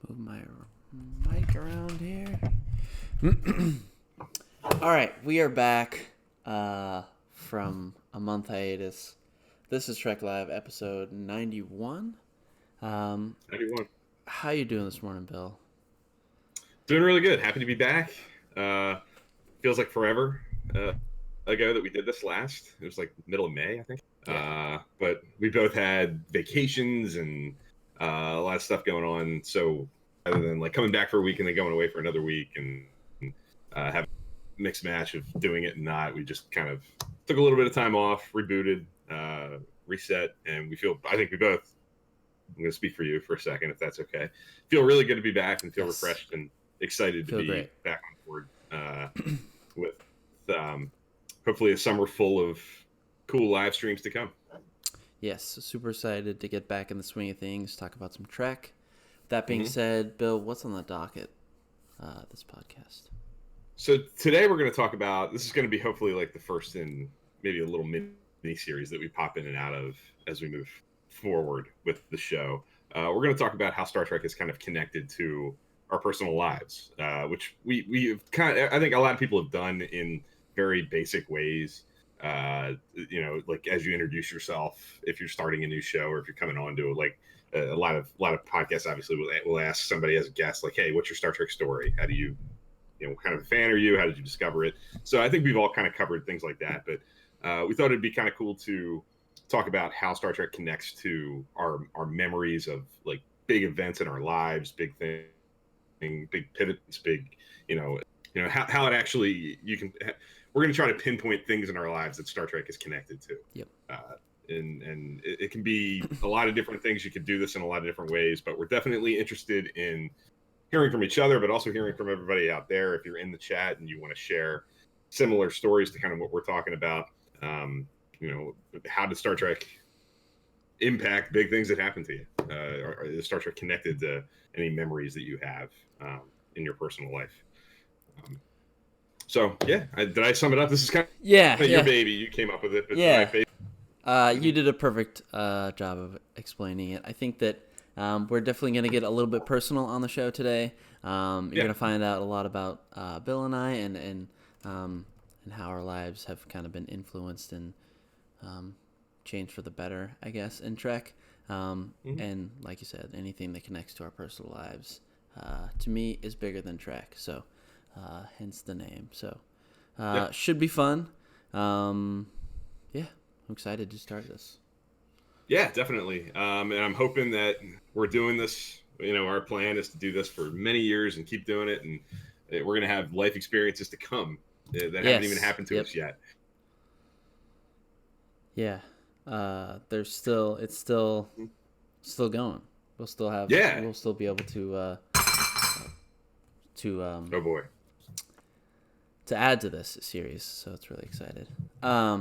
Move my mic around here. All right, we are back from a month hiatus. This is Trek Live, episode 91. 91. How you doing this morning, Bill? Doing really good. Happy to be back. Feels like forever ago that we did this last. It was like middle of May, I think. Yeah. But we both had vacations and a lot of stuff going on. So rather than like coming back for a week and then going away for another week and have a mixed match of doing it and not, we just kind of took a little bit of time off, rebooted, reset, and I think we both, I'm going to speak for you for a second, if that's okay, feel really good to be back and feel refreshed and excited to be great. back on board with hopefully a summer full of cool live streams to come. Yes, super excited to get back in the swing of things, talk about some Trek. That being said, Bill, what's on the docket this podcast? So today we're going to talk about, this is going to be hopefully like the first in maybe a little mini series that we pop in and out of as we move forward with the show. We're going to talk about how Star Trek is kind of connected to our personal lives, which we've kind of, I think a lot of people have done in very basic ways. Like as you introduce yourself, if you're starting a new show or if you're coming on to like a lot of podcasts, obviously will ask somebody as a guest, like, hey, what's your Star Trek story? How do you what kind of a fan are you? How did you discover it? So I think we've all kind of covered things like that, but we thought it'd be kind of cool to talk about how Star Trek connects to our memories of like big events in our lives, big pivots, big, how it actually, we're going to try to pinpoint things in our lives that Star Trek is connected to. Yep. And it can be a lot of different things. You could do this in a lot of different ways, but we're definitely interested in hearing from each other, but also hearing from everybody out there. If you're in the chat and you want to share similar stories to kind of what we're talking about, how does Star Trek impact big things that happen to you? Or is Star Trek connected to any memories that you have in your personal life? Did I sum it up? This is kind of your baby. You came up with it. But you did a perfect job of explaining it. I think that we're definitely going to get a little bit personal on the show today. You're going to find out a lot about Bill and I and how our lives have kind of been influenced and changed for the better, I guess, in Trek. And like you said, anything that connects to our personal lives, to me, is bigger than Trek. So hence the name. So should be fun. I'm excited to start this. Yeah, definitely. And I'm hoping that we're doing this. Our plan is to do this for many years and keep doing it. And we're going to have life experiences to come that haven't even happened to us yet. Yeah. It's still going. We'll still have, we'll still be able to oh boy. To add to this series, so it's really excited.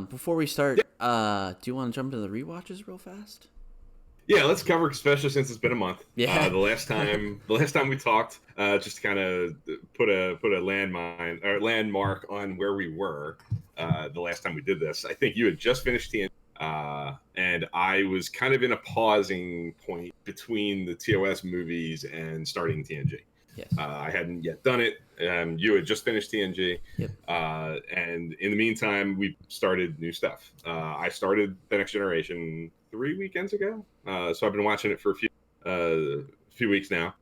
Before we start, do you want to jump into the rewatches real fast? Yeah, let's cover, especially since it's been a month. Yeah. The last time we talked, just to kind of put a landmine or landmark on where we were. The last time we did this, I think you had just finished TNG, and I was kind of in a pausing point between the TOS movies and starting TNG. Yes. I hadn't yet done it. You had just finished TNG. Yep. And in the meantime, we started new stuff. I started The Next Generation 3 weekends ago. So I've been watching it for a few weeks now.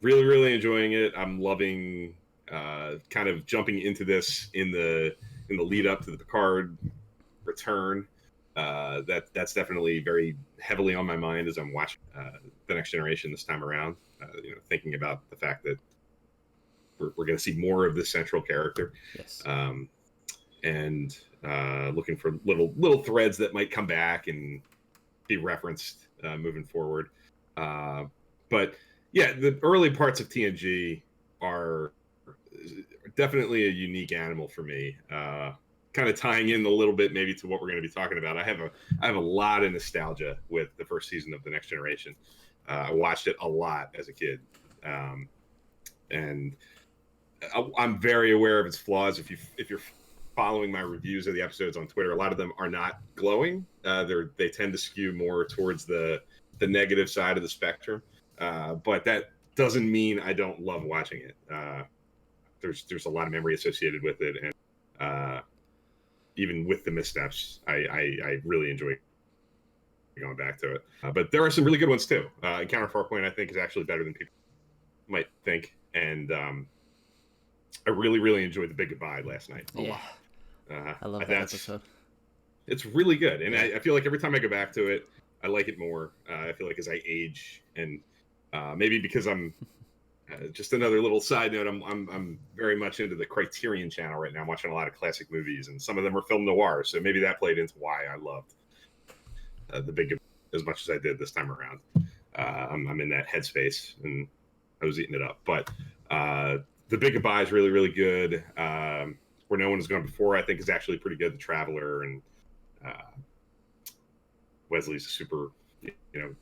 Really, really enjoying it. I'm loving kind of jumping into this in the lead up to the Picard return. That's definitely very heavily on my mind as I'm watching The Next Generation this time around. Thinking about the fact that we're going to see more of this central character. Yes. And looking for little threads that might come back and be referenced moving forward. But yeah, the early parts of TNG are definitely a unique animal for me. Kind of tying in a little bit maybe to what we're going to be talking about. I have a lot of nostalgia with the first season of The Next Generation. I watched it a lot as a kid, and I'm very aware of its flaws. If you're following my reviews of the episodes on Twitter, a lot of them are not glowing. They tend to skew more towards the negative side of the spectrum. but that doesn't mean I don't love watching it. There's a lot of memory associated with it, and even with the missteps, I really enjoy going back to it. But there are some really good ones too. Encounter Farpoint, I think, is actually better than people might think, and I really enjoyed The Big Goodbye last night a lot. I love that episode. It's really good, and I feel like every time I go back to it, I like it more. I feel like as I age, and maybe because I'm just another little side note, I'm very much into the Criterion channel right now. I'm watching a lot of classic movies, and some of them are film noir, so maybe that played into why I loved The Big Goodbye as much as I did this time around. I'm in that headspace, and I was eating it up. But The Big Goodbye is really good. Where No One Has Gone Before, I think, is actually pretty good. The Traveler, and Wesley's a super,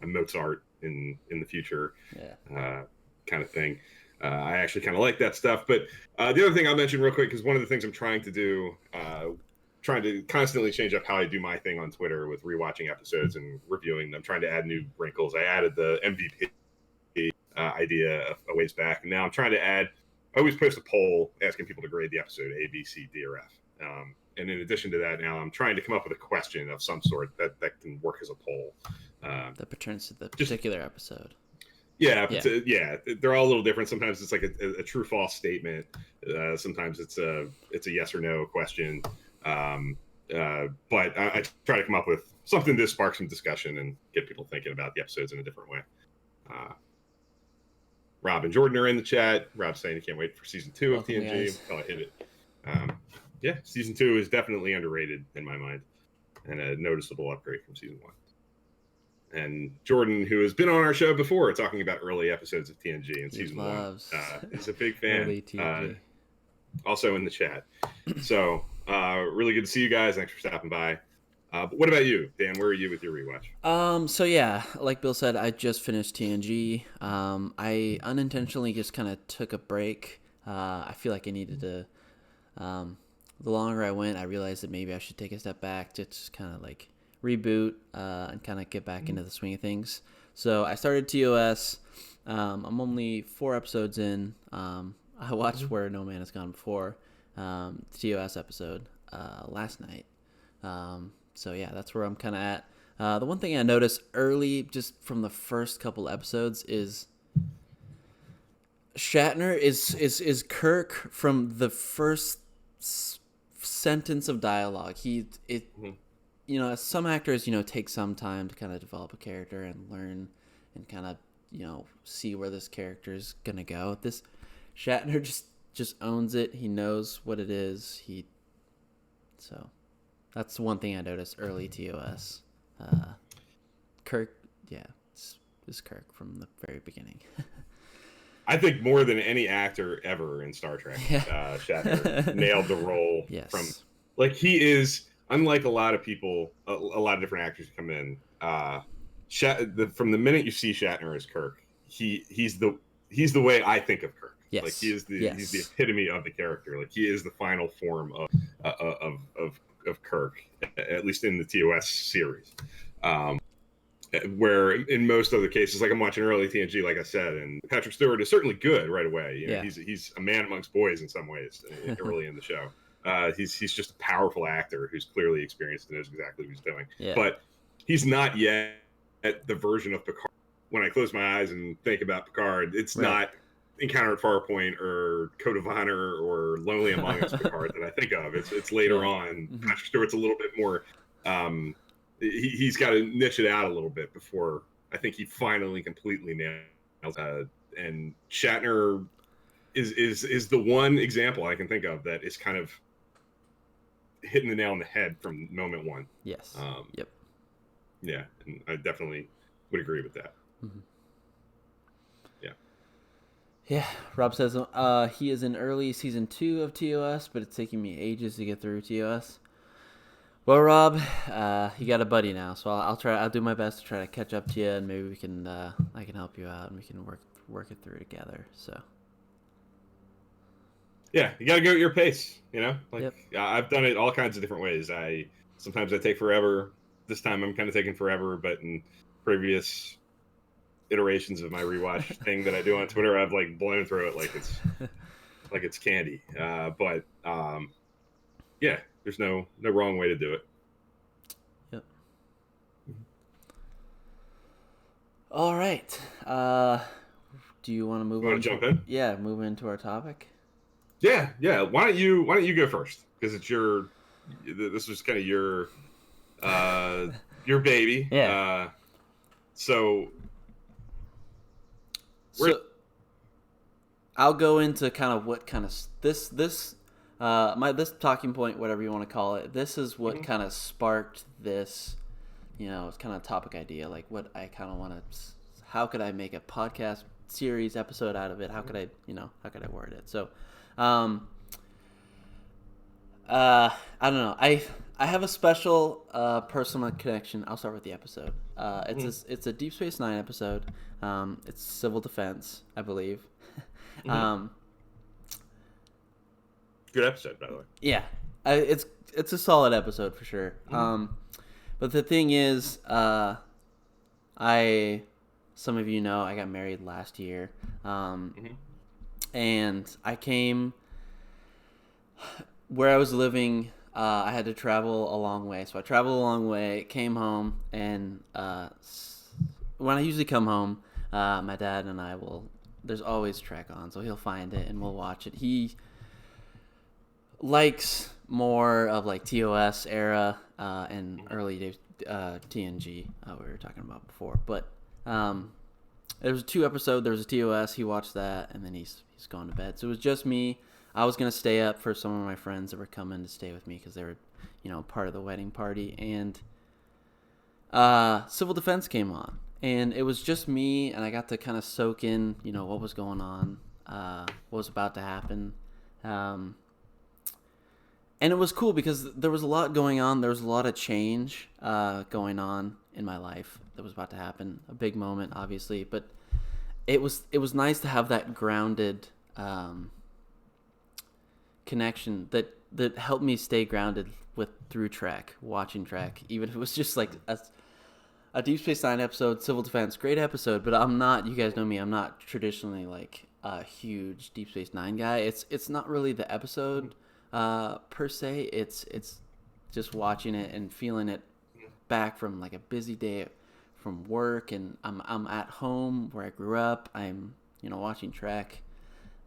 a Mozart in the future, kind of thing. I actually kind of like that stuff. But the other thing I'll mention real quick is one of the things I'm trying to do, trying to constantly change up how I do my thing on Twitter with rewatching episodes and reviewing them, trying to add new wrinkles. I added the MVP idea a ways back, and now I'm trying to add. I always post a poll asking people to grade the episode A, B, C, D, or F. And in addition to that, now I'm trying to come up with a question of some sort that can work as a poll. That pertains to the particular episode. Yeah, they're all a little different. Sometimes it's like a true false statement. Sometimes it's a yes or no question. But I try to come up with something to spark some discussion and get people thinking about the episodes in a different way. Rob and Jordan are in the chat. Rob's saying he can't wait for season 2 of TNG. Oh, I hit it. Season 2 is definitely underrated in my mind, and a noticeable upgrade from season 1. And Jordan, who has been on our show before talking about early episodes of TNG in season 1, is a big fan. Also in the chat. So really good to see you guys. Thanks for stopping by. But what about you, Dan? Where are you with your rewatch? So yeah, like Bill said, I just finished TNG. I unintentionally just kind of took a break. I feel like I needed to. The longer I went, I realized that maybe I should take a step back to just kind of like reboot and kind of get back into the swing of things. So I started TOS. I'm only 4 episodes in. I watched Where No Man Has Gone Before, the TOS episode last night. So yeah, that's where I'm kind of at. The one thing I noticed early, just from the first couple episodes, is Shatner is Kirk from the first sentence of dialogue. Some actors, take some time to kind of develop a character and learn and kind of, see where this character is gonna go. This Shatner just owns it. He knows what it is. So that's one thing I noticed early TOS. Kirk, is Kirk from the very beginning. I think more than any actor ever in Star Trek, Shatner nailed the role. Yes. He is, unlike a lot of people, a lot of different actors who come in. From the minute you see Shatner as Kirk, he's the way I think of Kirk. Yes. He's the epitome of the character. He is the final form of Kirk, at least in the TOS series. Where in most other cases, like I'm watching early TNG, like I said, and Patrick Stewart is certainly good right away. He's a man amongst boys in some ways early in the show. He's just a powerful actor who's clearly experienced and knows exactly what he's doing. Yeah. But he's not yet at the version of Picard. When I close my eyes and think about Picard, it's not Encounter at Farpoint or Code of Honor or Lonely Among Us Picard that I think of. It's later on. Mm-hmm. Patrick Stewart's a little bit more. He's got to niche it out a little bit before I think he finally completely nails. And Shatner is the one example I can think of that is kind of hitting the nail on the head from moment one. Yes. Yep. Yeah, and I definitely would agree with that. Mm-hmm. Yeah. Yeah. Rob says he is in early season 2 of TOS, but it's taking me ages to get through TOS. Well, Rob, you got a buddy now, so I'll do my best to try to catch up to you, and maybe we can I can help you out, and we can work it through together. So. Yeah, you got to go at your pace. Yep. I've done it all kinds of different ways. Sometimes I take forever. This time I'm kind of taking forever, but in previous iterations of my rewatch thing that I do on Twitter. I've like blown through it like it's candy. But yeah, there's no wrong way to do it. Yep. All right. Do you want to move on? Want to jump in? Yeah, move into our topic. Yeah. Why don't you go first? Because it's this was kind of your baby. Yeah. So I'll go into kind of what kind of this talking point, whatever you want to call it. This is what kind of sparked this, it's kind of topic idea, like what I kind of want to. How could I make a podcast series episode out of it? How could I, how could I word it? So, I don't know. I have a special personal connection. I'll start with the episode. It's a Deep Space Nine episode. It's civil defense, I believe. Good episode, by the way. Yeah, it's a solid episode for sure. But the thing is, some of you know, I got married last year, and I came where I was living. I had to travel a long way, so I traveled a long way, came home, and when I usually come home, my dad and I will. There's always Trek on, so he'll find it and we'll watch it. He likes more of like TOS era and early days TNG we were talking about before. But there was 2 episodes. There was a TOS. He watched that, and then he's gone to bed. So it was just me. I was gonna stay up for some of my friends that were coming to stay with me because they were, part of the wedding party. And Civil Defense came on. And it was just me, and I got to kind of soak in, what was going on, what was about to happen. And it was cool because there was a lot going on. There was a lot of change going on in my life that was about to happen. A big moment, obviously. But it was nice to have that grounded connection that helped me stay grounded through Trek, watching Trek. Even if it was just like a Deep Space Nine episode, Civil Defense, great episode, but I'm not, you guys know me, I'm not traditionally like a huge Deep Space Nine guy. It's not really the episode per se. It's just watching it and feeling it back from like a busy day from work, and I'm at home where I grew up. I'm watching Trek,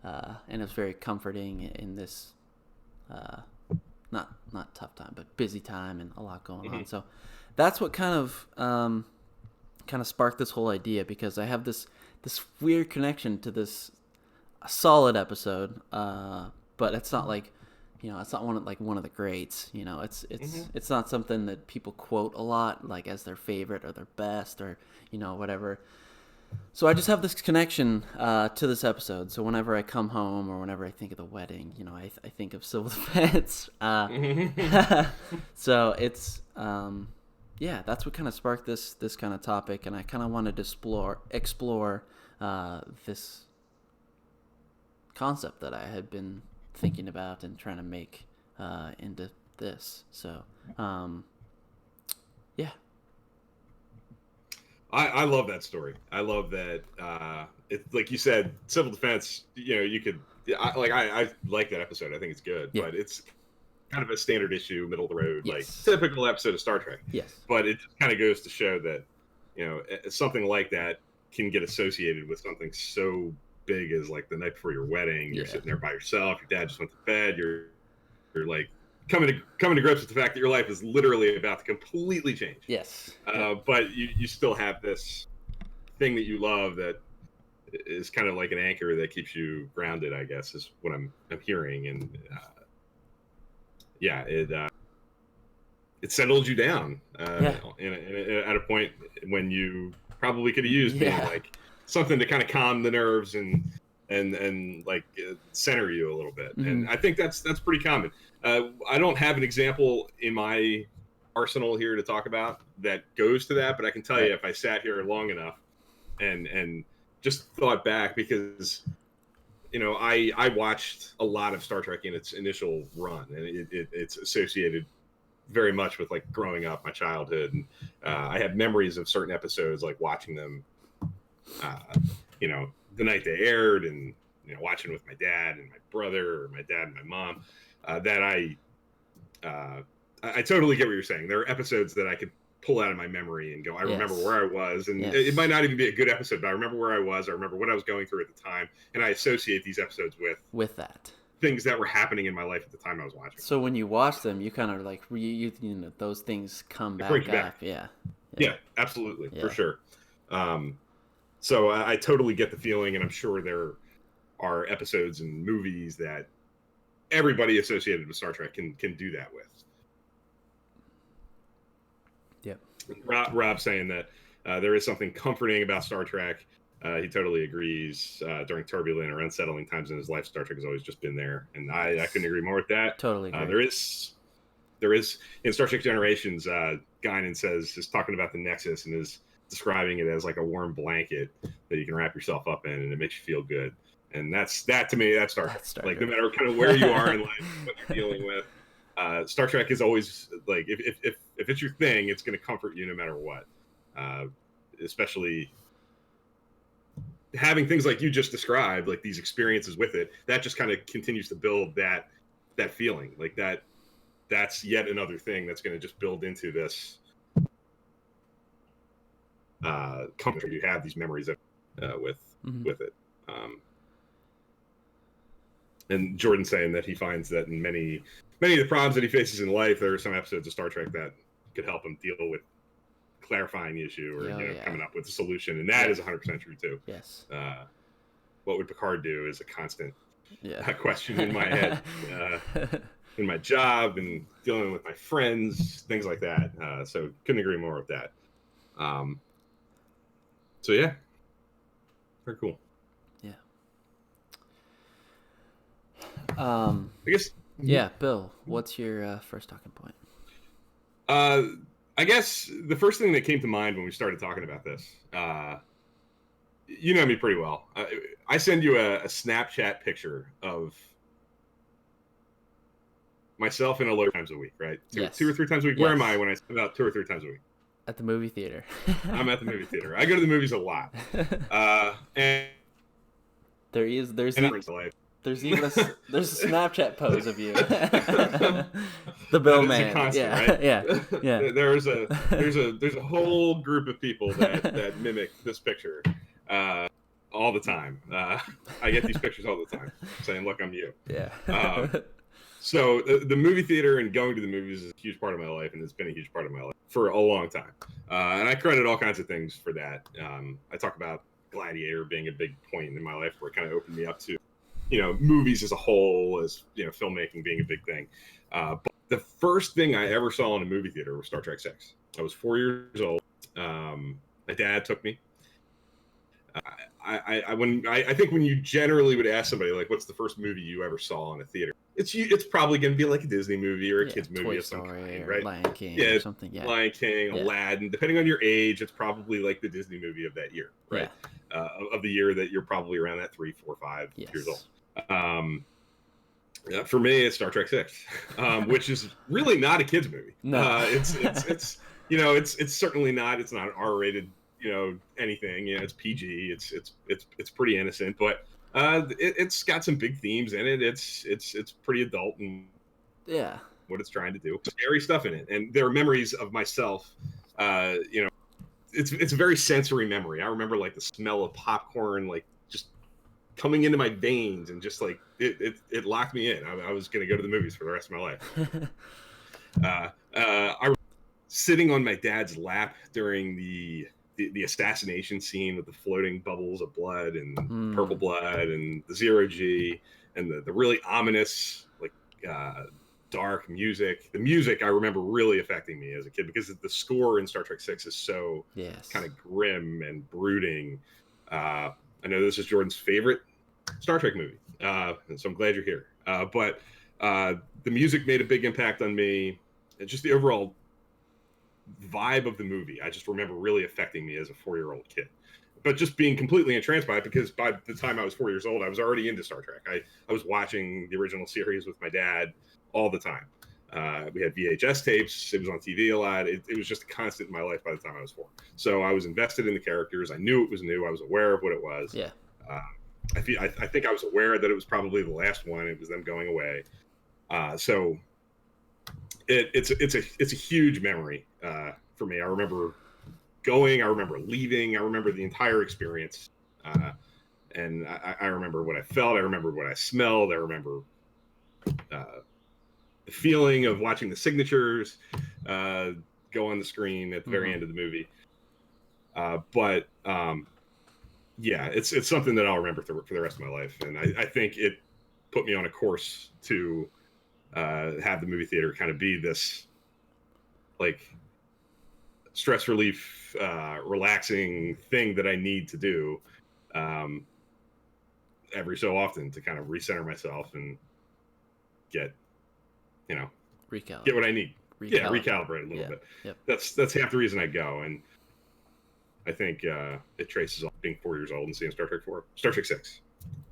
and it's very comforting in this not tough time, but busy time and a lot going on. So that's what kind of sparked this whole idea, because I have this weird connection to this solid episode, but it's not like, it's not one of the greats. It's not something that people quote a lot, like as their favorite or their best or whatever. So I just have this connection to this episode. So whenever I come home or whenever I think of the wedding, I think of Civil Defense. So it's that's what kind of sparked this kind of topic, and I kind of wanted to explore this concept that I had been thinking about and trying to make into this. So I love that story. I love that. It's like you said, Civil Defense. You could. I like that episode. I think it's good, but it's kind of a standard issue, middle of the road, like typical episode of Star Trek. Yes. But it just kind of goes to show that, something like that can get associated with something so big as like the night before your wedding. You're sitting there by yourself. Your dad just went to bed. You're like coming to grips with the fact that your life is literally about to completely change. Yes. But you still have this thing that you love that is kind of like an anchor that keeps you grounded, I guess, is what I'm hearing. And it settled you down at a point when you probably could have used being like something to kind of calm the nerves and like center you a little bit. And I think that's pretty common. I don't have an example in my arsenal here to talk about that goes to that, but I can tell you, if I sat here long enough and just thought back, because I watched a lot of Star Trek in its initial run, and it's associated very much with like growing up, my childhood, and I have memories of certain episodes, like watching them you know, the night they aired, and you know, watching with my dad and my brother, or my dad and my mom, that I totally get what you're saying. There are episodes that I could pull out of my memory and go, I remember where I was, and it might not even be a good episode, but I remember where I was. I remember what I was going through at the time, and I associate these episodes with that things that were happening in my life at the time I was watching. So when you watch them, you kind of like you know, those things come back up. Yeah, absolutely, for sure. So I totally get the feeling, and I'm sure there are episodes and movies that everybody associated with Star Trek can do that with. Yep. Rob saying that there is something comforting about Star Trek. He totally agrees. During turbulent or unsettling times in his life, Star Trek has always just been there, and I couldn't agree more with that. Totally agree. There is in Star Trek Generations, Guinan is talking about the Nexus and is describing it as like a warm blanket that you can wrap yourself up in, and it makes you feel good. And that to me, that's Star Trek. Like, no matter kind of where you are in life, what you're dealing with, Star Trek is always like, if it's your thing, it's going to comfort you no matter what. Especially having things like you just described, like these experiences with it, that just kind of continues to build that feeling. Like that's yet another thing that's going to just build into this comfort you have, these memories of with it. And Jordan saying that he finds that in many of the problems that he faces in life, there are some episodes of Star Trek that could help him deal with clarifying the issue or coming up with a solution, and that is 100% true too. Yes. What would Picard do is a constant question in my head, in my job and dealing with my friends, things like that. So couldn't agree more with that. So yeah, very cool. Yeah. I guess. Yeah, Bill, what's your first talking point? I guess the first thing that came to mind when we started talking about this, you know me pretty well. I send you a Snapchat picture of myself in a low times a week, right? Two or three times a week. Yes. Where am I when I spend about 2 or 3 times a week? At the movie theater. I'm at the movie theater. I go to the movies a lot. And there's even a Snapchat pose of you. The Bill Man. Constant, right? Yeah. There's a whole group of people that mimic this picture all the time. I get these pictures all the time saying, "Look, I'm you." Yeah. So the movie theater and going to the movies is a huge part of my life, and it's been a huge part of my life for a long time. And I credit all kinds of things for that. I talk about Gladiator being a big point in my life where it kind of opened me up to, you know, movies as a whole, as, you know, filmmaking being a big thing. But the first thing I ever saw in a movie theater was Star Trek 6. I was 4 years old. My dad took me. I think when you generally would ask somebody, like, what's the first movie you ever saw in a theater? It's probably going to be like a Disney movie or a kid's movie Toy of some Story kind, or right? Lion King or something. Yeah. Lion King, Aladdin. Depending on your age, it's probably like the Disney movie of that year, right? Of the year that you're probably around that 3, 4, 5 years old. For me, it's Star Trek 6, which is really not a kid's movie. No. It's you know, it's certainly not. It's not an R-rated, you know, anything. You know, it's PG. It's pretty innocent, but it's got some big themes in it. It's pretty adult and what it's trying to do. Scary stuff in it, and there are memories of myself. You know, it's a very sensory memory. I remember like the smell of popcorn, like just coming into my veins, and just like it locked me in. I was going to go to the movies for the rest of my life. I sitting on my dad's lap during the assassination scene with the floating bubbles of blood and purple blood and the 0G and the really ominous, like, dark music. The music I remember really affecting me as a kid because the score in Star Trek 6 is so kind of grim and brooding. I know this is Jordan's favorite Star Trek movie, and so I'm glad you're here. But the music made a big impact on me, and just the overall vibe of the movie I just remember really affecting me as a 4-year-old kid, but just being completely entranced by it because by the time I was 4 years old I was already into Star Trek. I was watching the original series with my dad all the time. We had VHS tapes. It was on TV a lot. It was just a constant in my life by the time I was 4. So I was invested in the characters. I knew it was new. I was aware of what it was. Yeah. I think I was aware that it was probably the last one. It was them going away. So it's a huge memory for me. I remember going. I remember leaving. I remember the entire experience. And I remember what I felt. I remember what I smelled. I remember the feeling of watching the signatures go on the screen at the very end of the movie. But yeah, it's something that I'll remember for the rest of my life. And I think it put me on a course to have the movie theater kind of be this like stress relief, relaxing thing that I need to do every so often to kind of recenter myself and get what I need. Recalibrate a little bit. Yep. That's half the reason I go. And I think it traces off being 4 years old and seeing Star Trek 6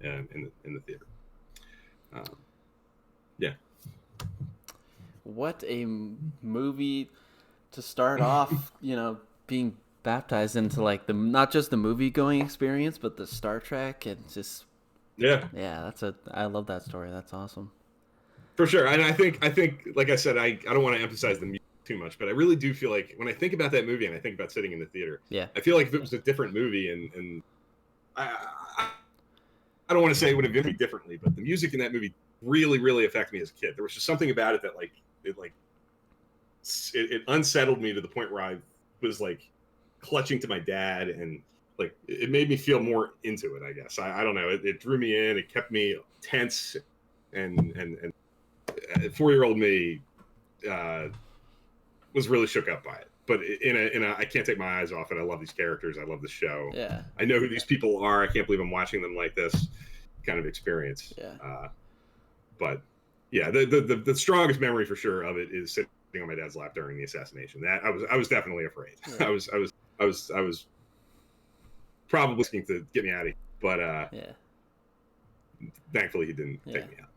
in the theater. Yeah. What a movie to start off, being baptized into like not just the movie going experience, but the Star Trek, and just I love that story. That's awesome. For sure. And I think like I said, I don't want to emphasize the music too much, but I really do feel like when I think about that movie and I think about sitting in the theater, I feel like if it was a different movie and I don't want to say it would have been me differently, but the music in that movie really, really affected me as a kid. There was just something about it that it unsettled me to the point where I was like clutching to my dad, and like it made me feel more into it, I guess. I don't know. It drew me in. It kept me tense, and 4-year-old me was really shook up by it. But in a I can't take my eyes off it. I love these characters. I love the show. Yeah. I know who these people are. I can't believe I'm watching them like this kind of experience. Yeah. But yeah, the strongest memory for sure of it is sitting on my dad's lap during the assassination. That I was definitely afraid. Yeah. I was probably looking to get me out of here, but thankfully he didn't take me out.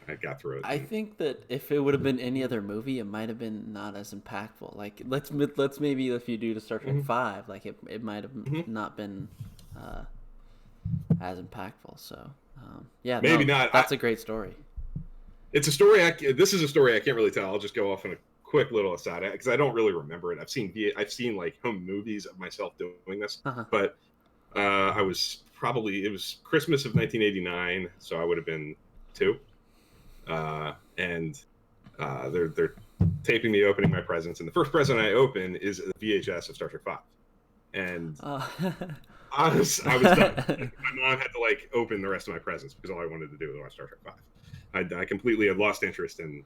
I got through it. I think that if it would have been any other movie, it might have been not as impactful. Like let's maybe if you do the Star Trek 5, like it might have not been as impactful. So maybe not. That's a great story. It's a story. This is a story I can't really tell. I'll just go off on a quick little aside because I don't really remember it. I've seen like home movies of myself doing this, but it was Christmas of 1989, so I would have been 2. And they're taping me opening my presents, and the first present I open is a VHS of Star Trek 5, and I was done. My mom had to like open the rest of my presents because all I wanted to do was watch Star Trek 5. I completely had lost interest in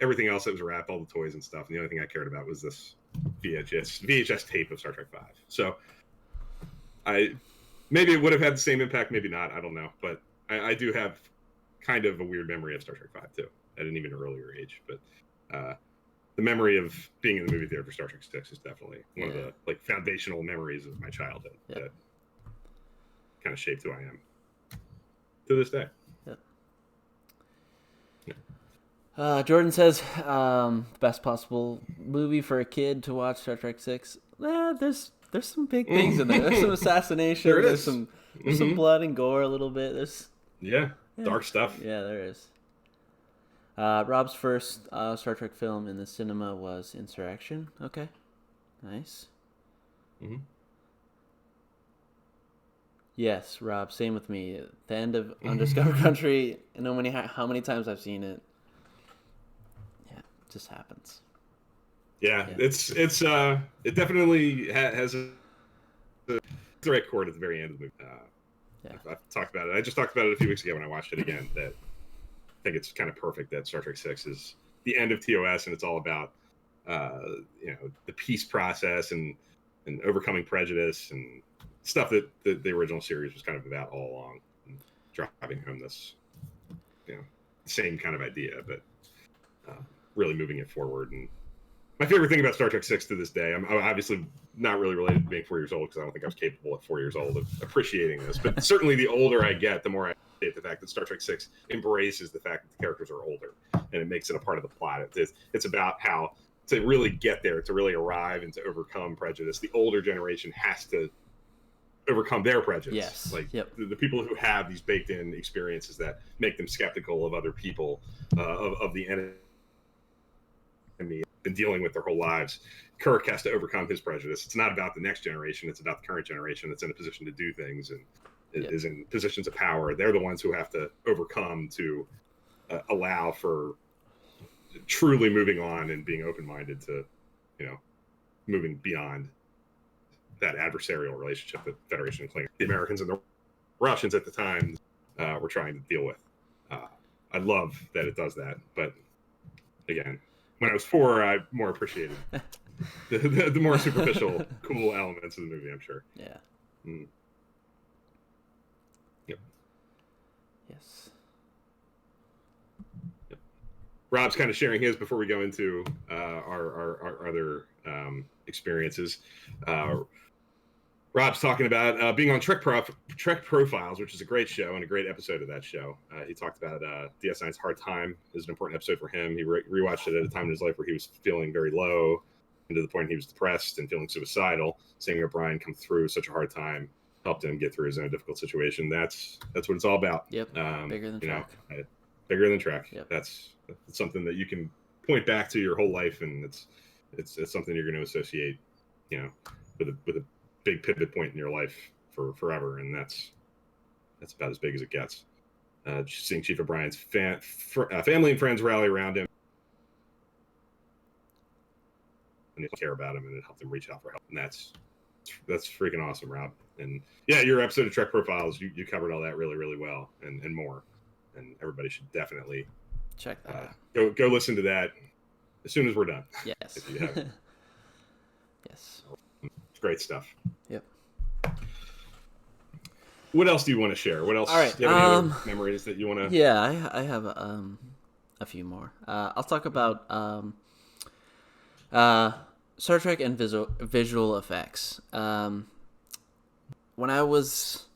everything else that was wrapped, all the toys and stuff, and the only thing I cared about was this VHS tape of Star Trek 5. So maybe it would have had the same impact, maybe not, I don't know, but I do have kind of a weird memory of Star Trek 5 too, at an even earlier age. But the memory of being in the movie theater for Star Trek 6 is definitely one of the like foundational memories of my childhood that kind of shaped who I am to this day. Jordan says best possible movie for a kid to watch, Star Trek 6. There's some big things in there. There's some assassination. There's some blood and gore a little bit. There's dark stuff. Yeah, there is. Rob's first Star Trek film in the cinema was Insurrection. Okay, nice. Yes, Rob. Same with me. The end of Undiscovered Country. I know how many times I've seen it. Yeah, it just happens. Yeah. It definitely has the right chord at the very end of the movie. I've talked about it. I just talked about it a few weeks ago when I watched it again. That I think it's kind of perfect that Star Trek 6 is the end of TOS, and it's all about the peace process and overcoming prejudice and stuff that the original series was kind of about all along, and driving home this same kind of idea, but really moving it forward. And my favorite thing about Star Trek 6 to this day, I'm obviously not really related to being 4 years old because I don't think I was capable at 4 years old of appreciating this. But certainly the older I get, the more I appreciate the fact that Star Trek 6 embraces the fact that the characters are older. and it makes it a part of the plot. It's about how to really get there, to really arrive and to overcome prejudice. The older generation has to overcome their prejudice. Yes. Like yep. the people who have these baked in experiences that make them skeptical of other people, of the enemy, been dealing with their whole lives. Kirk has to overcome his prejudice. It's not about the next generation. It's about the current generation that's in a position to do things and Yep. is in positions of power. They're the ones who have to overcome to allow for truly moving on and being open-minded to, moving beyond that adversarial relationship that Federation and Klingon, the Americans and the Russians at the time, were trying to deal with. I love that it does that, but again, when I was 4, I more appreciated the more superficial, cool elements of the movie, I'm sure. Yeah. Mm. Yep. Yes. Yep. Rob's kind of sharing his before we go into our other experiences. Rob's talking about being on Trek Profiles, which is a great show and a great episode of that show. He talked about DS9's Hard Time is an important episode for him. He rewatched it at a time in his life where he was feeling very low, and to the point he was depressed and feeling suicidal. Seeing O'Brien come through such a hard time helped him get through his own difficult situation. That's what it's all about. Yep. Bigger than Trek. Bigger than Trek. Yep. That's something that you can point back to your whole life, and it's something you're going to associate, with a big pivot point in your life for forever, and that's about as big as it gets. Seeing Chief O'Brien's family and friends rally around him and they care about him, and it helped him reach out for help, and that's freaking awesome, Rob. And yeah, your episode of Trek Profiles, you covered all that really, really well, and more, and everybody should definitely check that out. Go listen to that as soon as we're done. Yes. If you haven't. Yes. Great stuff. Yep. What else do you want to share? What else? All right. Do you have any other memories that you want to? Yeah, I have a few more. I'll talk about Star Trek and visual effects. When I was,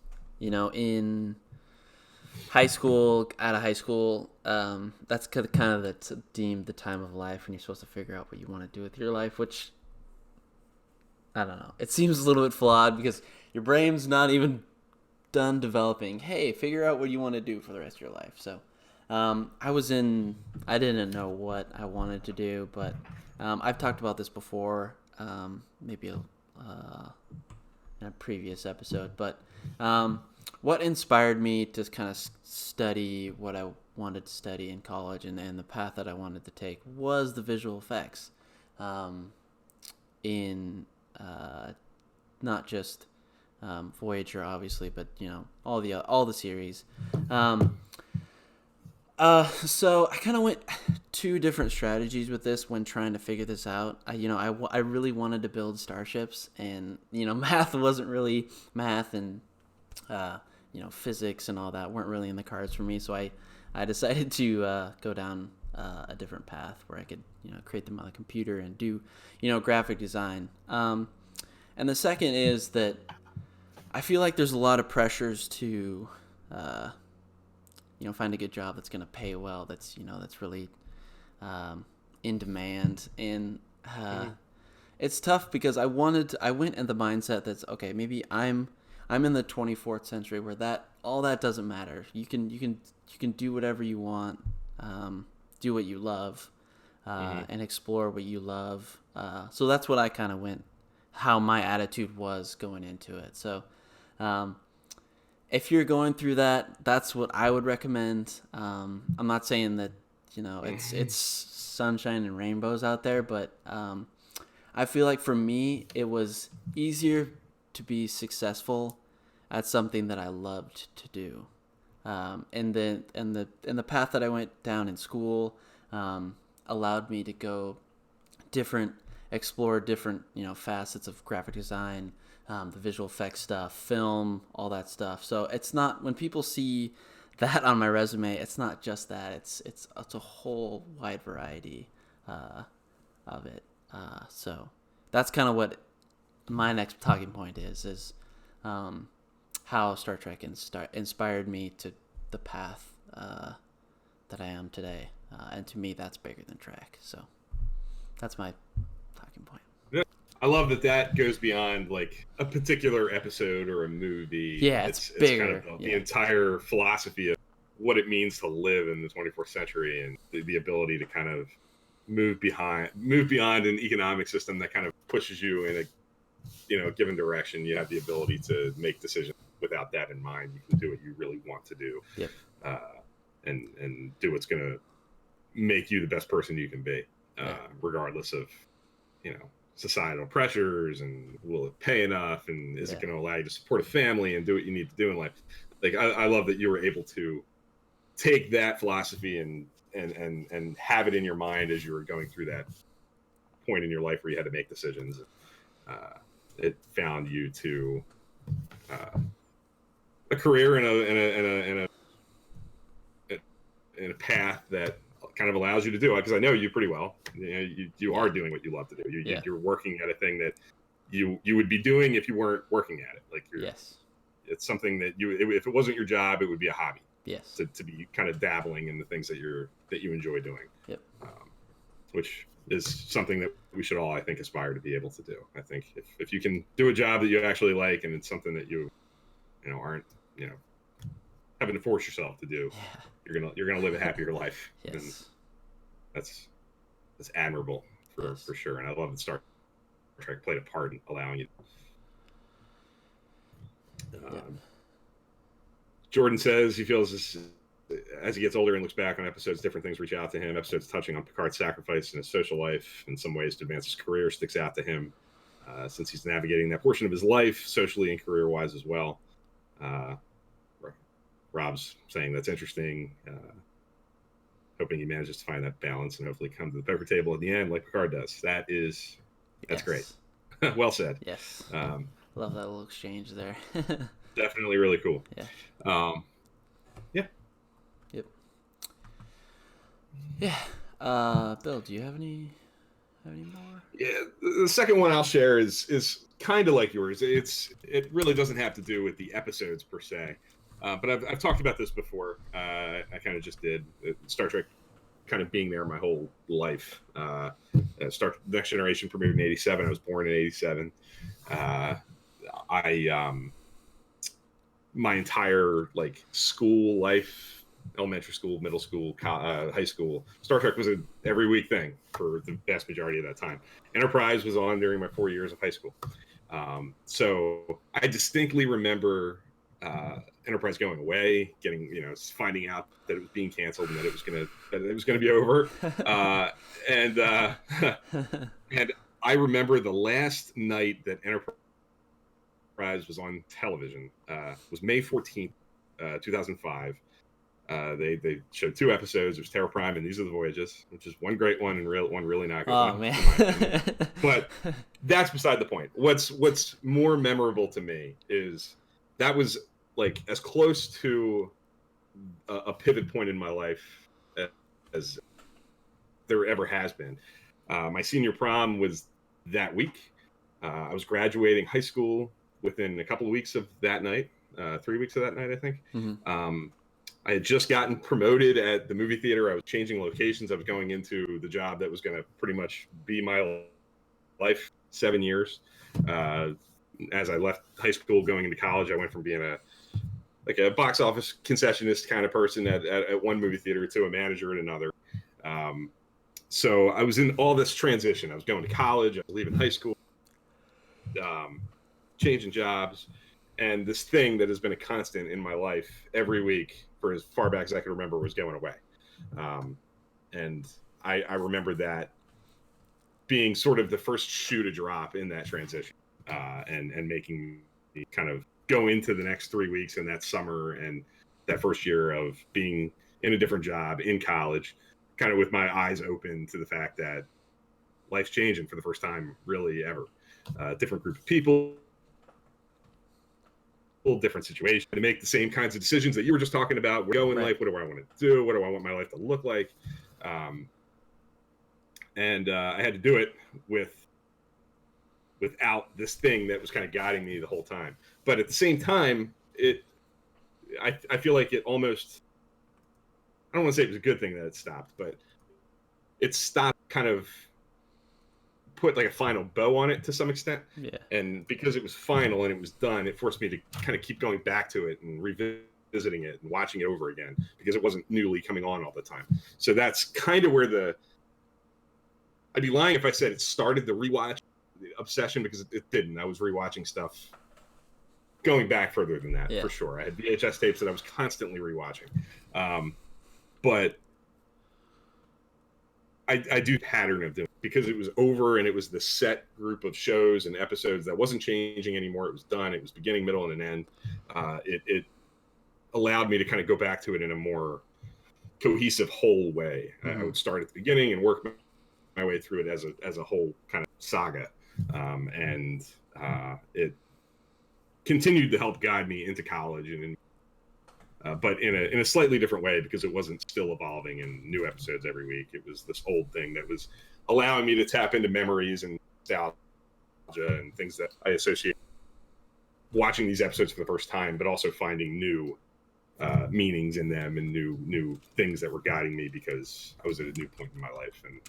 in out of high school, that's kind of that's deemed the time of life when you're supposed to figure out what you want to do with your life, which, I don't know. It seems a little bit flawed because your brain's not even done developing. Hey, figure out what you want to do for the rest of your life. So I didn't know what I wanted to do, but I've talked about this before, maybe in a previous episode. But what inspired me to kind of study what I wanted to study in college and the path that I wanted to take was the visual effects in not just Voyager, obviously, but all the series. So I kind of went 2 different strategies with this when trying to figure this out. I really wanted to build starships, and math wasn't really math, and physics and all that weren't really in the cards for me. So I decided to go down a different path where I could create them on the computer and do graphic design. And the second is that I feel like there's a lot of pressures to find a good job that's going to pay well, that's really in demand, and it's tough because I went in the mindset that's okay, maybe I'm in the 24th century where all that doesn't matter. You can do whatever you want, do what you love, and explore what you love. So that's what I kind of how my attitude was going into it. So if you're going through that, that's what I would recommend. I'm not saying that it's sunshine and rainbows out there, but I feel like for me it was easier to be successful at something that I loved to do. And the path that I went down in school allowed me to go explore different facets of graphic design, the visual effects stuff, film, all that stuff. So it's not, when people see that on my resume, it's not just that. It's a whole wide variety of it. So that's kind of what my next talking point is how Star Trek inspired me to the path that I am today. and to me, that's bigger than track. So that's my talking point. I love that goes beyond like a particular episode or a movie. Yeah, it's kind bigger. of the entire philosophy of what it means to live in the 24th century, and the ability to kind of move beyond an economic system that kind of pushes you in a given direction. You have the ability to make decisions without that in mind. You can do what you really want to do, Yep. And do what's going to make you the best person you can be, regardless of societal pressures, and will it pay enough, and is it going to allow you to support a family and do what you need to do in life. Like I love that you were able to take that philosophy and have it in your mind as you were going through that point in your life where you had to make decisions. It found you to a career in a path that kind of allows you to do it, because I know you pretty well. You are doing what you love to do. You're working at a thing that you would be doing if you weren't working at it. Like it's something that if it wasn't your job, it would be a hobby. Yes. To be kind of dabbling in the things that you enjoy doing. Yep. Which is something that we should all, I think, aspire to be able to do. I think if you can do a job that you actually like, and it's something that you aren't having to force yourself to do, you're gonna live a happier life. Yes. And that's admirable for sure. And I love that Star Trek played a part in allowing you. Jordan says he feels this, as he gets older and looks back on episodes, different things reach out to him. Episodes touching on Picard's sacrifice in his social life in some ways to advance his career sticks out to him, since he's navigating that portion of his life socially and career-wise as well. Rob's saying that's interesting. Hoping he manages to find that balance and hopefully come to the poker table at the end like Picard does. That's great. Well said. Yes. Love that little exchange there. Definitely really cool. Yeah. Yeah. Yep. Yeah. Bill, do you have any more? Yeah. The second one I'll share is kind of like yours. It really doesn't have to do with the episodes per se. But I've talked about this before. I kind of just did. Star Trek kind of being there my whole life. Next Generation premiered in 87. I was born in 87. My entire school life, elementary school, middle school, high school, Star Trek was an every week thing for the vast majority of that time. Enterprise was on during my 4 years of high school. So I distinctly remember Enterprise going away, finding out that it was being canceled and that it was gonna be over. And I remember the last night that Enterprise was on television was May 14th, 2005. They showed 2 episodes. There's Terra Prime and These Are the Voyages, which is one great one and one really not good one. Man. But that's beside the point. What's more memorable to me is that was as close to a pivot point in my life as there ever has been. My senior prom was that week. I was graduating high school within a couple of weeks of that night, 3 weeks of that night, I think. Mm-hmm. I had just gotten promoted at the movie theater. I was changing locations. I was going into the job that was going to pretty much be my life, 7 years. As I left high school going into college, I went from being a box office concessionist kind of person at one movie theater to a manager at another. So I was in all this transition. I was going to college. I was leaving high school, changing jobs. And this thing that has been a constant in my life every week for as far back as I can remember was going away. And I remember that being sort of the first shoe to drop in that transition, and making me kind of go into the next 3 weeks and that summer and that first year of being in a different job in college, kind of with my eyes open to the fact that life's changing for the first time really ever. Different group of people, different situation, to make the same kinds of decisions that you were just talking about. Go in life. What do I want to do? What do I want my life to look like? And I had to do it without this thing that was kind of guiding me the whole time. But at the same time, I feel like it almost, I don't want to say it was a good thing that it stopped, but it stopped kind of put like a final bow on it to some extent. Yeah. And because it was final and it was done, it forced me to kind of keep going back to it and revisiting it and watching it over again because it wasn't newly coming on all the time. So that's kind of where I'd be lying if I said it started the rewatch obsession, because it didn't. I was rewatching stuff going back further than that, for sure. I had VHS tapes that I was constantly rewatching. But I do pattern of doing, because it was over and it was the set group of shows and episodes that wasn't changing anymore. It was done. It was beginning, middle, and an end. It allowed me to kind of go back to it in a more cohesive whole way. I would start at the beginning and work my way through it as a whole kind of saga. And it continued to help guide me into college but in a slightly different way, because it wasn't still evolving and new episodes every week. It was this old thing that was allowing me to tap into memories and nostalgia and things that I associate watching these episodes for the first time, but also finding new meanings in them and new things that were guiding me, because I was at a new point in my life and,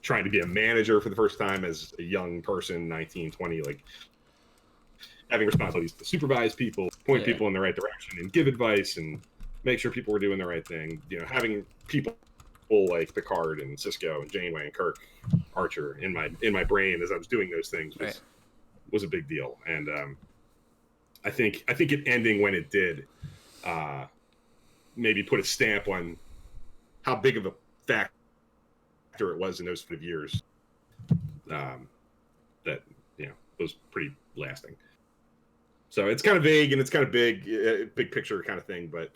trying to be a manager for the first time as a young person, 19, 20, like having responsibilities to supervise people, point people in the right direction, and give advice and make sure people were doing the right thing. Having people like Picard and Cisco and Janeway and Kirk, Archer in my brain as I was doing those things was a big deal. And I think it ending when it did maybe put a stamp on how big of a factor it was in those 5 years. That was pretty lasting. So it's kind of vague and it's kind of big picture kind of thing, but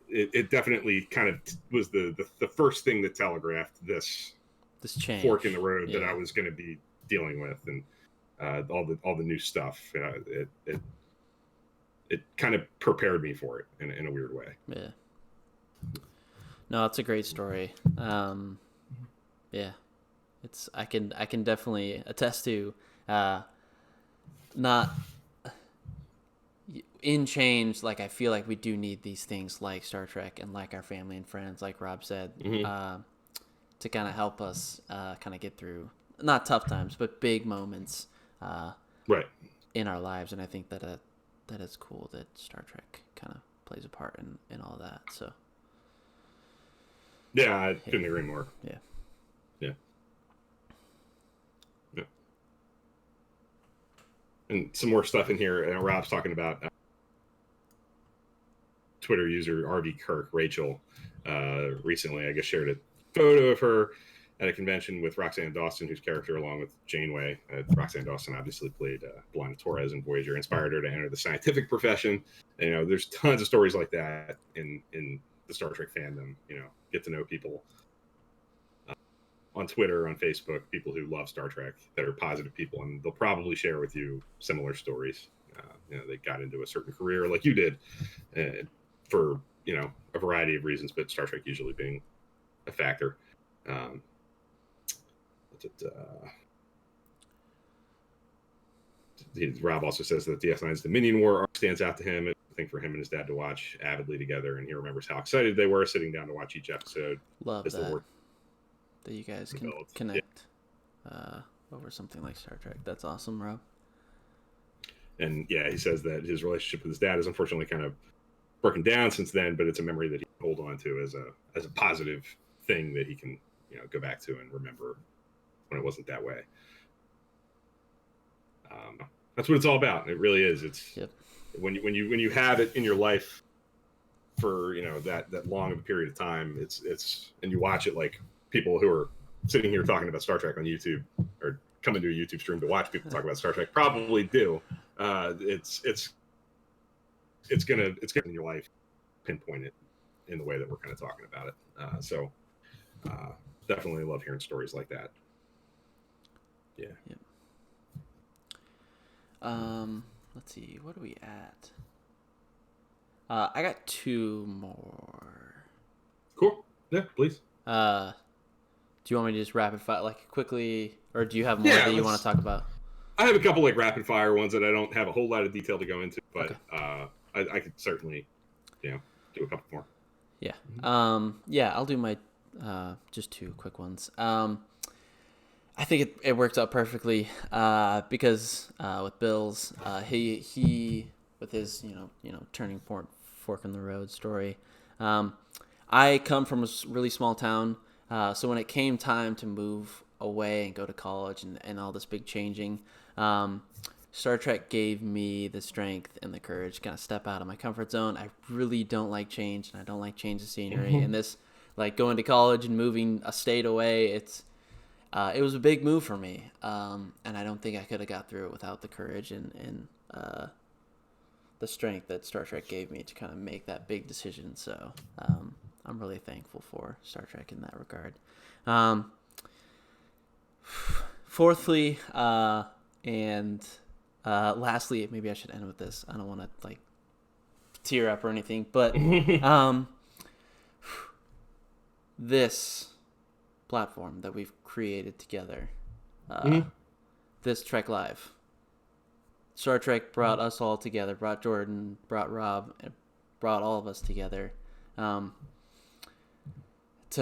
it definitely kind of was the first thing that telegraphed this change, fork in the road that I was going to be dealing with, and all the new stuff. It kind of prepared me for it in a weird way. Yeah. No, it's a great story. It's I can definitely attest to not. In change, like I feel like we do need these things like Star Trek and like our family and friends, like Rob said, to kind of help us kind of get through not tough times, but big moments in our lives. And I think that it's cool that Star Trek kind of plays a part in all that. So yeah, I couldn't agree more. Yeah. And some more stuff in here. And Rob's talking about Twitter user RV Kirk, Rachel, recently, I guess, shared a photo of her at a convention with Roxanne Dawson, whose character, along with Janeway, Roxanne Dawson obviously played B'Elanna Torres in Voyager, inspired her to enter the scientific profession. And, there's tons of stories like that in the Star Trek fandom. Get to know people on Twitter, on Facebook, people who love Star Trek, that are positive people, and they'll probably share with you similar stories. They got into a certain career like you did for, a variety of reasons, but Star Trek usually being a factor. Rob also says that DS9's Dominion War arc stands out to him. I think for him and his dad to watch avidly together, and he remembers how excited they were sitting down to watch each episode. Love that you guys can connect over something like Star Trek. That's awesome, Rob. And he says that his relationship with his dad is unfortunately kind of broken down since then, but it's a memory that he can hold on to as a positive thing that he can go back to and remember when it wasn't that way. That's what it's all about. It really is. It's when you have it in your life for that long of a period of time. It's and you watch it like people who are sitting here talking about Star Trek on YouTube or coming to a YouTube stream to watch people talk about Star Trek probably do. It's gonna in your life pinpoint it in the way that we're kind of talking about it. So definitely love hearing stories like that. Yeah. Yep. Let's see. What are we at? I got 2 more. Cool. Yeah, please. Do you want me to just rapid fire like quickly, or do you have more that you want to talk about? I have a couple like rapid fire ones that I don't have a whole lot of detail to go into, but I could certainly, do a couple more. Yeah. I'll do my just two quick ones. I think it works out perfectly because with Bill's, he with his turning fork in the road story. I come from a really small town, so when it came time to move away and go to college and all this big changing, Star Trek gave me the strength and the courage to kind of step out of my comfort zone. I really don't like change, and I don't like change of scenery. And this, like going to college and moving a state away, it was a big move for me, and I don't think I could have got through it without the courage and the strength that Star Trek gave me to kind of make that big decision. So I'm really thankful for Star Trek in that regard. Fourthly, and lastly, maybe I should end with this. I don't want to like tear up or anything, but this platform that we've created together, this Trek Live. Star Trek brought us all together, brought Jordan, brought Rob, and brought all of us together to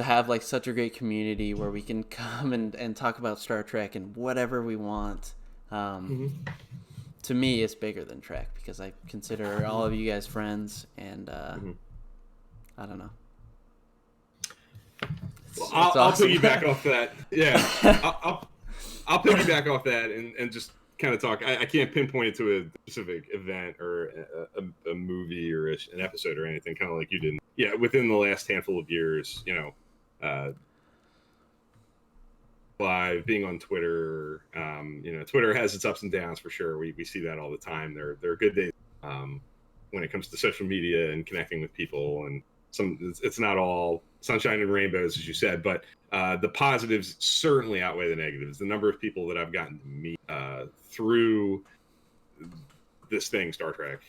have like such a great community where we can come and talk about Star Trek and whatever we want. To me, it's bigger than Trek because I consider all of you guys friends, and I don't know. Well, I'll piggyback off that. Yeah, I'll piggyback off that and just kind of talk. I can't pinpoint it to a specific event or a movie or an episode or anything, kind of like you did. Yeah, within the last handful of years, live being on Twitter, Twitter has its ups and downs for sure. We see that all the time. There are good days when it comes to social media and connecting with people, and it's not all sunshine and rainbows, as you said, but the positives certainly outweigh the negatives. The number of people that I've gotten to meet through this thing, Star Trek,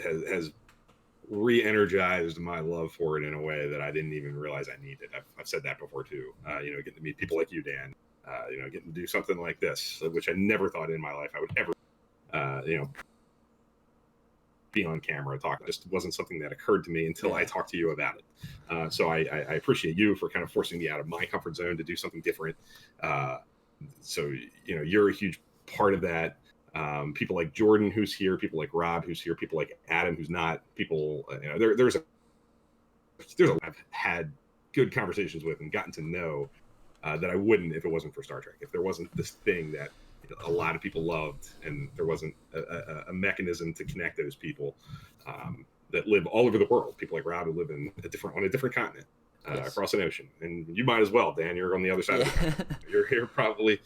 has re-energized my love for it in a way that I didn't even realize I needed. I've said that before too. Getting to meet people like you, Dan. Getting to do something like this, which I never thought in my life I would ever, be on camera talking. It just wasn't something that occurred to me until I talked to you about it. So I appreciate you for kind of forcing me out of my comfort zone to do something different. So you're a huge part of that. People like Jordan, who's here, people like Rob, who's here, people like Adam, who's not. People, there's I've had good conversations with and gotten to know that I wouldn't if it wasn't for Star Trek. If there wasn't this thing that a lot of people loved, and there wasn't a mechanism to connect those people that live all over the world. People like Rob who live on a different continent, across an ocean, and you might as well, Dan. You're on the other side of the continent. You're probably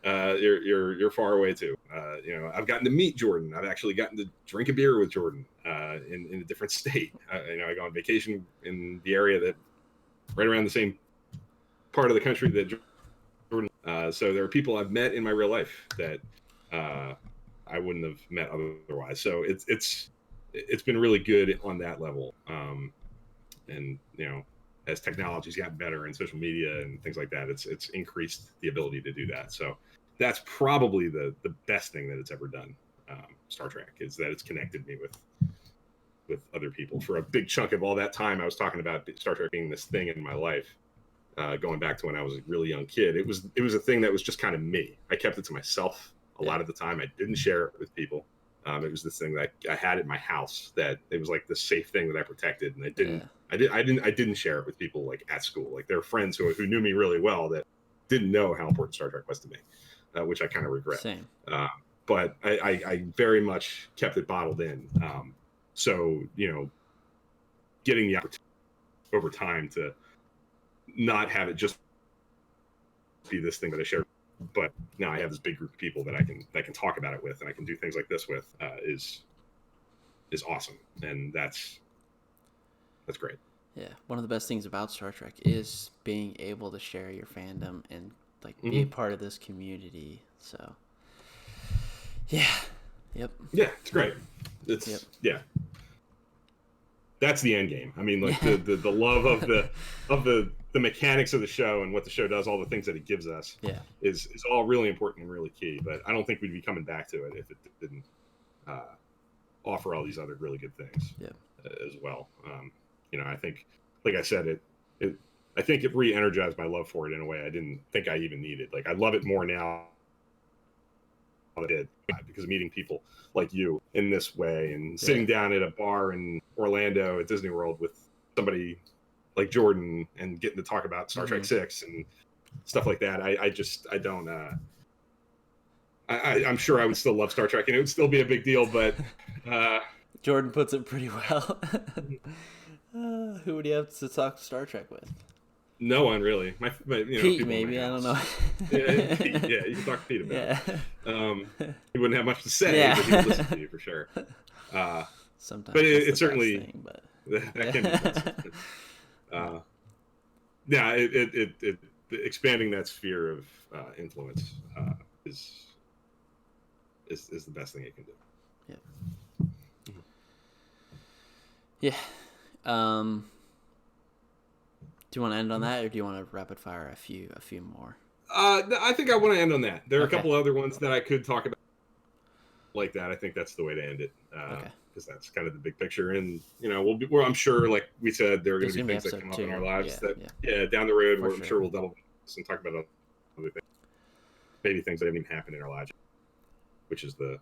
you're far away too. I've gotten to meet Jordan. I've actually gotten to drink a beer with Jordan in a different state. I go on vacation in the area that right around the same part of the country that Jordan. So there are people I've met in my real life that I wouldn't have met otherwise. So it's been really good on that level. And as technology's gotten better and social media and things like that, it's increased the ability to do that. So that's probably the best thing that it's ever done. Star Trek is that it's connected me with other people for a big chunk of all that time. I was talking about Star Trek being this thing in my life. Going back to when I was a really young kid, it was a thing that was just kind of me. I kept it to myself a lot of the time. I didn't share it with people. It was this thing that I had at my house that it was like the safe thing that I protected, and I didn't share it with people like at school. Like there were friends who knew me really well that didn't know how important Star Trek was to me, which I kind of regret. Same. But I very much kept it bottled in. So getting the opportunity over time to not have it just be this thing that I share, but now I have this big group of people that I can talk about it with, and I can do things like this with, is awesome, and that's great. Yeah, one of the best things about Star Trek is being able to share your fandom and like be a part of this community. So, yeah, yep. Yeah, it's great. Yeah. That's the end game. I mean, like the love of the mechanics of the show and what the show does, all the things that it gives us, is all really important and really key. But I don't think we'd be coming back to it if it didn't offer all these other really good things as well. I think, like I said, I think it re-energized my love for it in a way I didn't think I even needed. Like I love it more now than I did, because of meeting people like you in this way and sitting down at a bar in Orlando at Disney World with somebody like Jordan and getting to talk about Star Trek 6 and stuff like that. I'm sure I would still love Star Trek and it would still be a big deal, but Jordan puts it pretty well. Who would you have to talk Star Trek with? No one really. Pete, maybe. I don't know. Pete, yeah, you can talk to Pete about it. He wouldn't have much to say, but he would listen to you for sure. Sometimes, but it's certainly thing, but... that can be. It expanding that sphere of influence is the best thing it can do. Yeah. Do you want to end on that, or do you want to rapid fire a few more? I think I want to end on that. There are a couple other ones that I could talk about like that. I think that's the way to end it, because that's kind of the big picture. And I'm sure, like we said, there are going to be things that come up in our lives down the road where I'm sure we'll double and talk about other things, maybe things that haven't even happened in our lives, which is the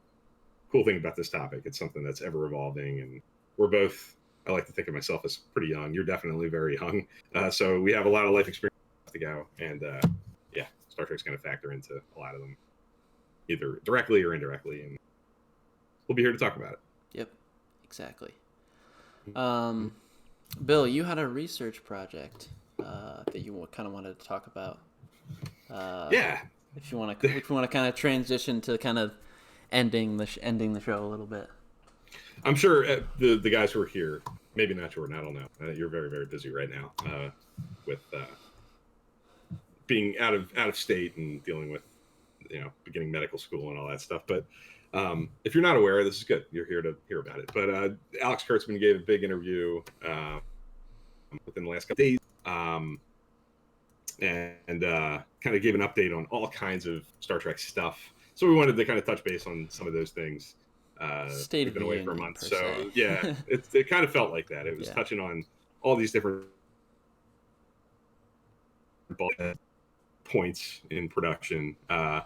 cool thing about this topic. It's something that's ever evolving, and we're both. I like to think of myself as pretty young. You're definitely very young. So we have a lot of life experience to go. And Star Trek's going to factor into a lot of them, either directly or indirectly. And we'll be here to talk about it. Yep, exactly. Bill, you had a research project that you kind of wanted to talk about. If you want to kind of transition to kind of ending the show a little bit. I'm sure the guys who are here, maybe not Jordan, I don't know. You're very, very busy right now with being out of state and dealing with, beginning medical school and all that stuff. But if you're not aware, this is good. You're here to hear about it. But Alex Kurtzman gave a big interview within the last couple days and kind of gave an update on all kinds of Star Trek stuff. So we wanted to kind of touch base on some of those things. We've been away for a month, so it kind of felt like that. It was touching on all these different points in production. On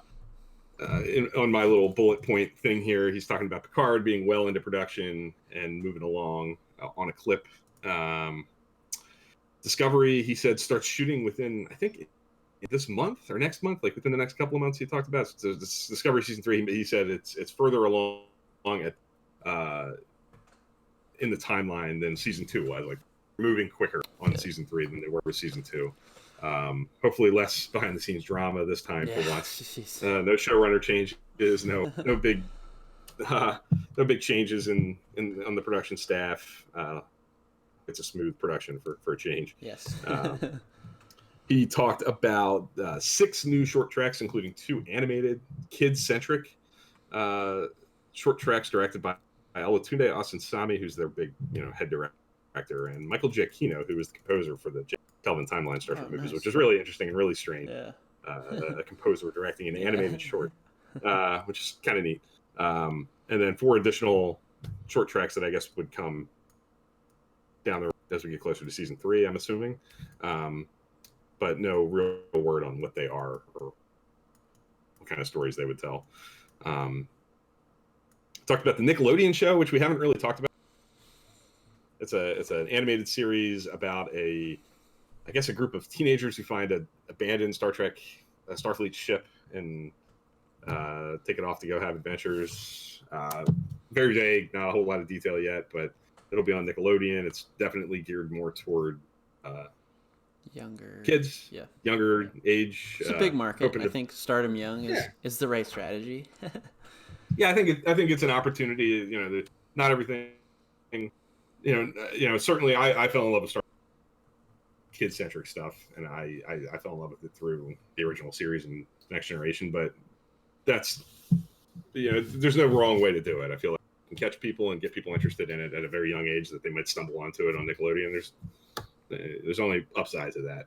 my little bullet point thing here, he's talking about Picard being well into production and moving along on a clip. Discovery, he said, starts shooting within, I think, this month or next month, like within the next couple of months. He talked about so Discovery season 3. He said it's further along at in the timeline than season 2 was. Like moving quicker on season 3 than they were with season 2. Hopefully less behind the scenes drama this time for once. No showrunner changes, no big changes in on the production staff. It's a smooth production for a change. Yes. He talked about 6 new short tracks, including 2 animated, kid-centric short tracks directed by Olatunde Osunsami, who's their big, head director, and Michael Giacchino, who was the composer for the Kelvin Timeline Star Trek movies, which is really interesting and really strange. Yeah. A composer directing an animated short, which is kind of neat. And then 4 additional short tracks that I guess would come down the road as we get closer to season 3, I'm assuming. But no real word on what they are or what kind of stories they would tell. Talked about the Nickelodeon show, which we haven't really talked about. It's an animated series about a group of teenagers who find an abandoned Starfleet ship and take it off to go have adventures. Very vague, not a whole lot of detail yet, but it'll be on Nickelodeon. It's definitely geared more toward younger kids, younger age. It's a big market. I think stardom young is the right strategy. I think it's an opportunity. Not everything. Certainly, I fell in love with Star kid-centric stuff, and I fell in love with it through the original series and Next Generation. But that's there's no wrong way to do it. I feel like you can catch people and get people interested in it at a very young age that they might stumble onto it on Nickelodeon. There's only upsides of that.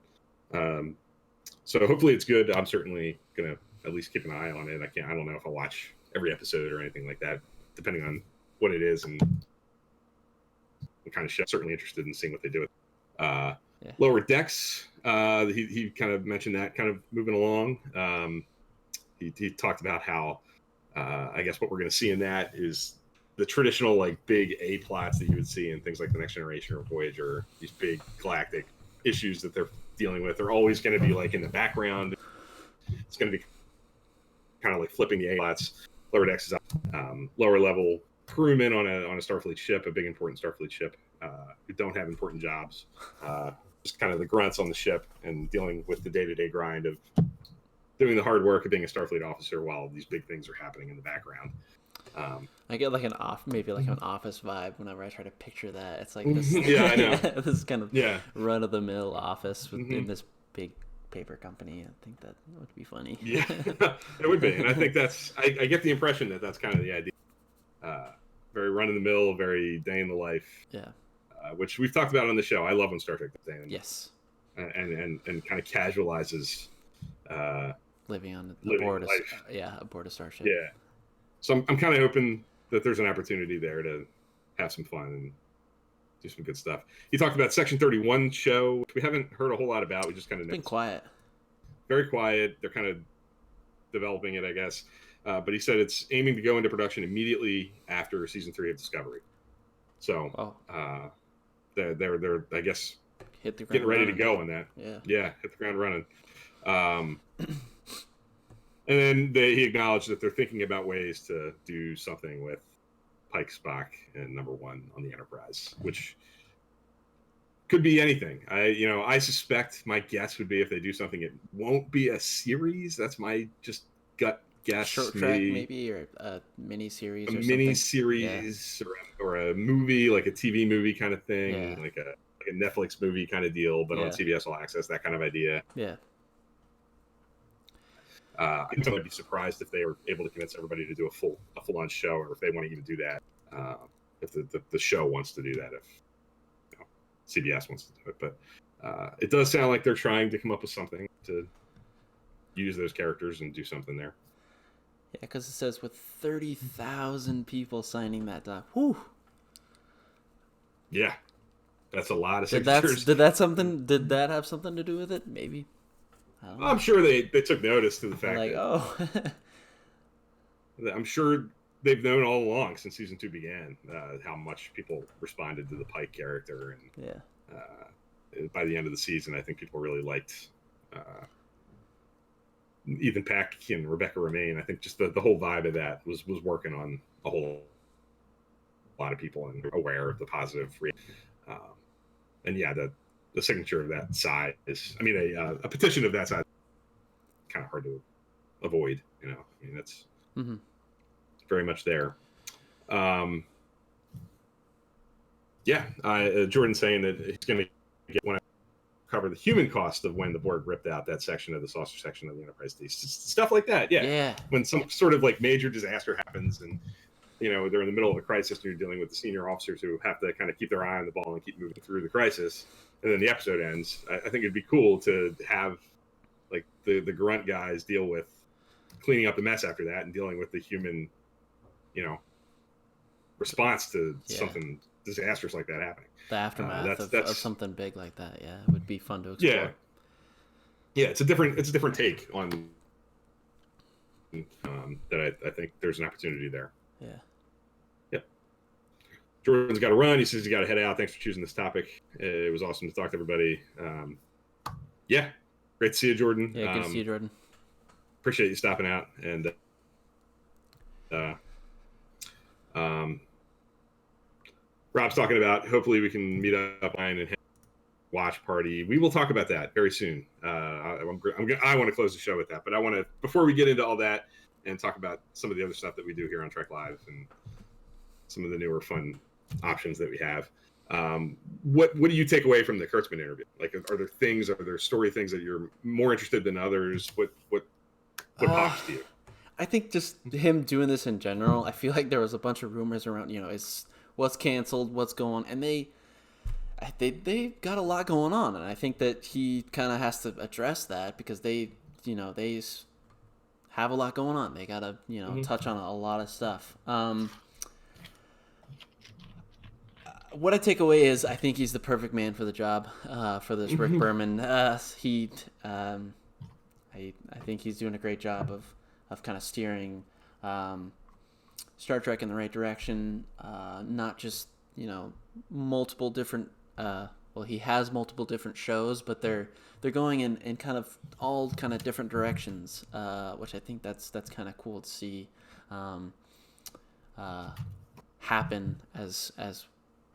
So hopefully it's good. I'm certainly gonna at least keep an eye on it. I don't know if I'll watch every episode or anything like that, depending on what it is and what kind of show. I'm certainly interested in seeing what they do with Lower Decks. He kind of mentioned that kind of moving along. He talked about how I guess what we're going to see in that is the traditional like big A plots that you would see in things like the Next Generation or Voyager. These big galactic issues that they're dealing with are always going to be like in the background. It's going to be kind of like flipping the A plots. Lower decks is lower level crewmen on a Starfleet ship, a big important Starfleet ship, who don't have important jobs. Just kind of the grunts on the ship and dealing with the day-to-day grind of doing the hard work of being a Starfleet officer while these big things are happening in the background. I get like an office vibe whenever I try to picture that. It's like this, yeah, I know. this kind of run of the mill office in this big paper company. I think that would be funny. Yeah, it would be, and I think I get the impression that that's kind of the idea. Very run of the mill, very day in the life. Yeah. Which we've talked about on the show. I love when Star Trek does that. Yes. And kind of casualizes living on aboard a starship. Yeah. So I'm kind of hoping that there's an opportunity there to have some fun and do some good stuff. He talked about Section 31 show, which we haven't heard a whole lot about. We just kind of been quiet. Very quiet. They're kind of developing it, I guess. But he said it's aiming to go into production immediately after season 3 of Discovery. So they're I guess hit the ground getting ready running. to go on that. Yeah, hit the ground running. And then he acknowledged that they're thinking about ways to do something with Pike, Spock, and Number One on the Enterprise, which could be anything. I suspect my guess would be if they do something, it won't be a series. That's my just gut guess. Short track maybe, or a mini series. Or a movie, like a TV movie kind of thing, like a Netflix movie kind of deal, but on CBS All Access, that kind of idea. Yeah. I'd be surprised if they were able to convince everybody to do a full-on show, or if they want to even do that. If the show wants to do that, if CBS wants to do it, but it does sound like they're trying to come up with something to use those characters and do something there. Yeah, because it says with 30,000 people signing that doc. Whew. Yeah, that's a lot of signatures. Did that have something to do with it? Maybe. I'm sure they took notice to the fact I'm sure they've known all along since season 2 began how much people responded to the Pike character, and by the end of the season, I think people really liked Ethan Peck and Rebecca Romaine. I think just the whole vibe of that was working on a whole lot of people and aware of the positive. And yeah, the signature of that size is, a petition of that size, kind of hard to avoid. That's it's very much there. Jordan's saying that he's going to want to cover the human cost of when the Borg ripped out that section of the saucer section of the Enterprise D. Stuff like that. Yeah. When some sort of like major disaster happens and they're in the middle of a crisis and you're dealing with the senior officers who have to kind of keep their eye on the ball and keep moving through the crisis, and then the episode ends. I think it'd be cool to have like the grunt guys deal with cleaning up the mess after that and dealing with the human, response to something disastrous like that happening. The aftermath of something big like that. Yeah, it would be fun to explore. Yeah, it's a different take on that. I think there's an opportunity there. Yeah. Yep. Jordan's got to run. He says he's got to head out. Thanks for choosing this topic. It was awesome to talk to everybody. Great to see you, Jordan. Yeah, good to see you, Jordan. Appreciate you stopping out. And Rob's talking about hopefully we can meet up and have a watch party. We will talk about that very soon. I want to close the show with that, but I want to, before we get into all that and talk about some of the other stuff that we do here on Trek Live and some of the newer fun options that we have. What do you take away from the Kurtzman interview? Like, are there story things that you're more interested than others? What pops to you? I think just him doing this in general. I feel like there was a bunch of rumors around, is what's canceled, what's going, and they got a lot going on, and I think that he kind of has to address that because they have a lot going on. They gotta touch on a lot of stuff. what I take away is I think he's the perfect man for the job, for this Rick Berman. I think he's doing a great job of kind of steering Star Trek in the right direction. Not just multiple different. He has multiple different shows, but they're going in kind of all kind of different directions, which I think that's kind of cool to see happen as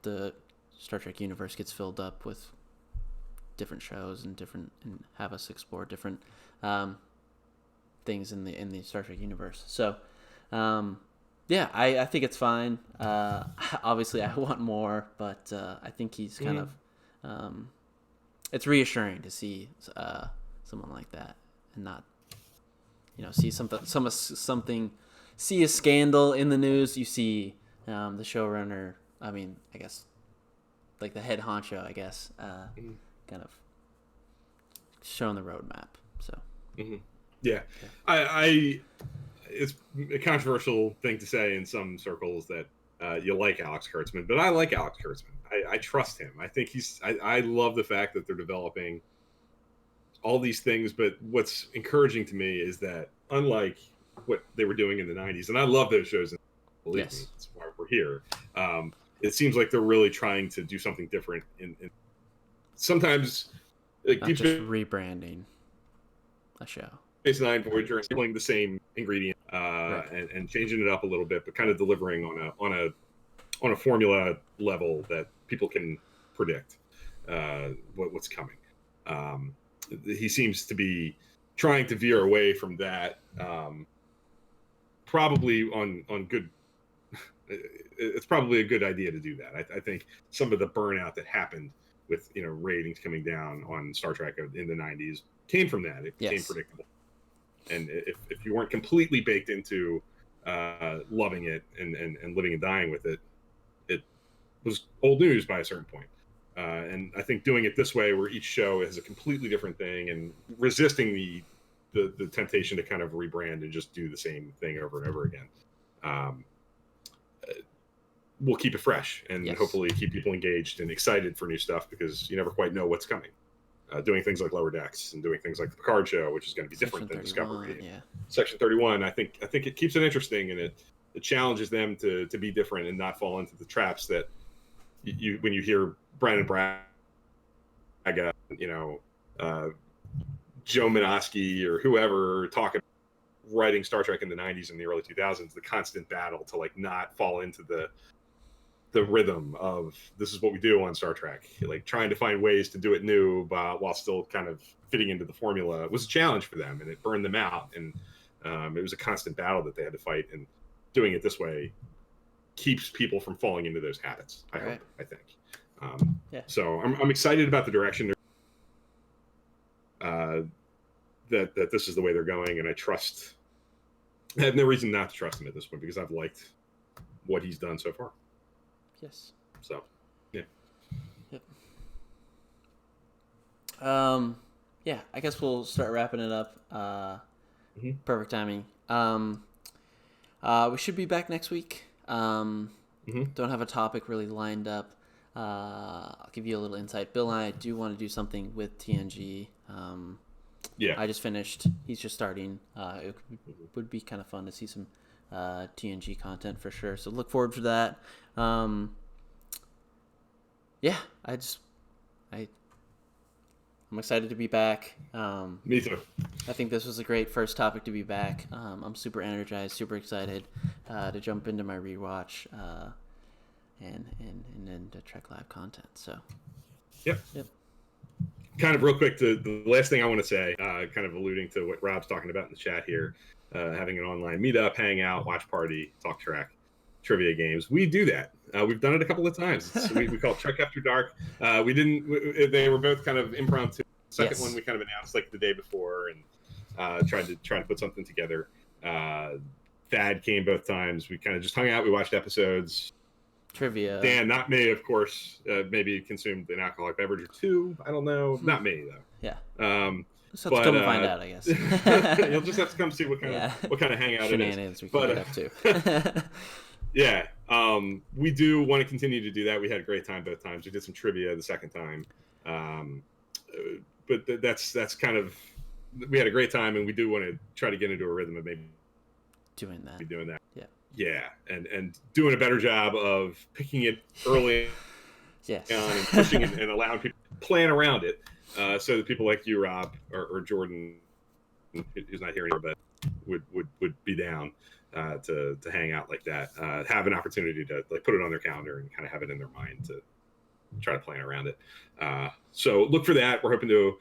the Star Trek universe gets filled up with different shows and have us explore different things in the Star Trek universe. So, I think it's fine. Obviously, I want more, but I think he's kind of. It's reassuring to see someone like that and not, see something, see a scandal in the news. You see the showrunner. I mean, I guess like the head honcho. I guess kind of showing the roadmap. So. Mm-hmm. Yeah, I it's a controversial thing to say in some circles that you like Alex Kurtzman, but I like Alex Kurtzman. I trust him. I think I love the fact that they're developing all these things, but what's encouraging to me is that unlike what they were doing in the 90s, and I love those shows, believe me, that's why we're here, it seems like they're really trying to do something different. In sometimes not just rebranding a show. Space Nine Voyager and pulling the same ingredient and changing it up a little bit, but kind of delivering on a formula level that people can predict what's coming. He seems to be trying to veer away from that, probably on good. It's probably a good idea to do that. I think some of the burnout that happened with ratings coming down on Star Trek in the 90s came from that. It became predictable. And if you weren't completely baked into loving it and living and dying with it, it was old news by a certain point. And I think doing it this way, where each show is a completely different thing, and resisting the temptation to kind of rebrand and just do the same thing over and over again, will keep it fresh and hopefully keep people engaged and excited for new stuff, because you never quite know what's coming. Doing things like Lower Decks and doing things like the Picard show, which is going to be different than Discovery. Yeah. Section 31, I think it keeps it interesting, and it challenges them to be different and not fall into the traps that when you hear Brandon Braga, Joe Menosky or whoever talking writing Star Trek in the 90s and the early 2000s, the constant battle to not fall into the rhythm of this is what we do on Star Trek, trying to find ways to do it new while still kind of fitting into the formula was a challenge for them, and it burned them out, and it was a constant battle that they had to fight, and doing it this way keeps people from falling into those habits. I think. So I'm excited about the direction that this is the way they're going, and I have no reason not to trust him at this point, because I've liked what he's done so far. Yes. So, yeah. Yep. I guess we'll start wrapping it up. Perfect timing. We should be back next week. Don't have a topic really lined up. I'll give you a little insight. Bill and I do want to do something with TNG. I just finished. He's just starting. It would be kind of fun to see some TNG content for sure. So look forward to that. I'm excited to be back. Me too. I think this was a great first topic to be back. I'm super energized, super excited to jump into my rewatch and into Trek Live content. So, yep. Kind of real quick, the last thing I want to say, kind of alluding to what Rob's talking about in the chat here, having an online meetup, hang out, watch party, talk Trek, trivia games. We do that. We've done it a couple of times. We call it Trek After Dark. They were both kind of impromptu. The second one we kind of announced the day before and tried to put something together. Thad came both times. We kind of just hung out. We watched episodes. Trivia. Dan, not me, of course. Maybe consumed an alcoholic beverage or two. I don't know. Not me though. Yeah. Just have to come and find out, I guess. You'll just have to come see what kind of hangout shenanigans it is. We can get up to. Yeah. We do want to continue to do that. We had a great time both times. We did some trivia the second time. But that's kind of, we had a great time, and we do want to try to get into a rhythm of maybe doing that. Yeah, and doing a better job of picking it early yes. on and pushing it and allowing people to plan around it, so that people like you, Rob, or Jordan, who's not here anymore, but would be down to hang out like that, have an opportunity to like put it on their calendar and kind of have it in their mind to try to plan around it. So look for that. We're hoping to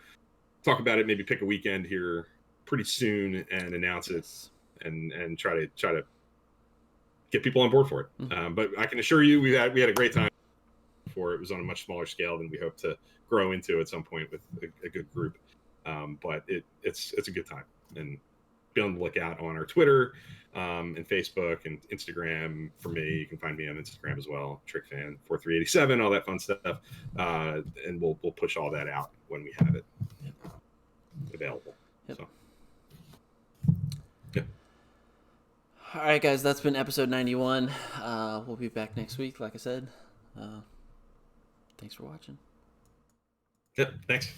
talk about it, maybe pick a weekend here pretty soon and announce it, and try to get people on board for it. Mm-hmm. But I can assure you, we had a great time before. It was on a much smaller scale than we hope to grow into at some point with a good group. But it's a good time, and be on the lookout on our Twitter, and Facebook and Instagram. For me, you can find me on Instagram as well, TrickFan4387, all that fun stuff. And we'll push all that out when we have it available. Yep. So. All right, guys, that's been episode 91. We'll be back next week, like I said. Thanks for watching. Yep, thanks.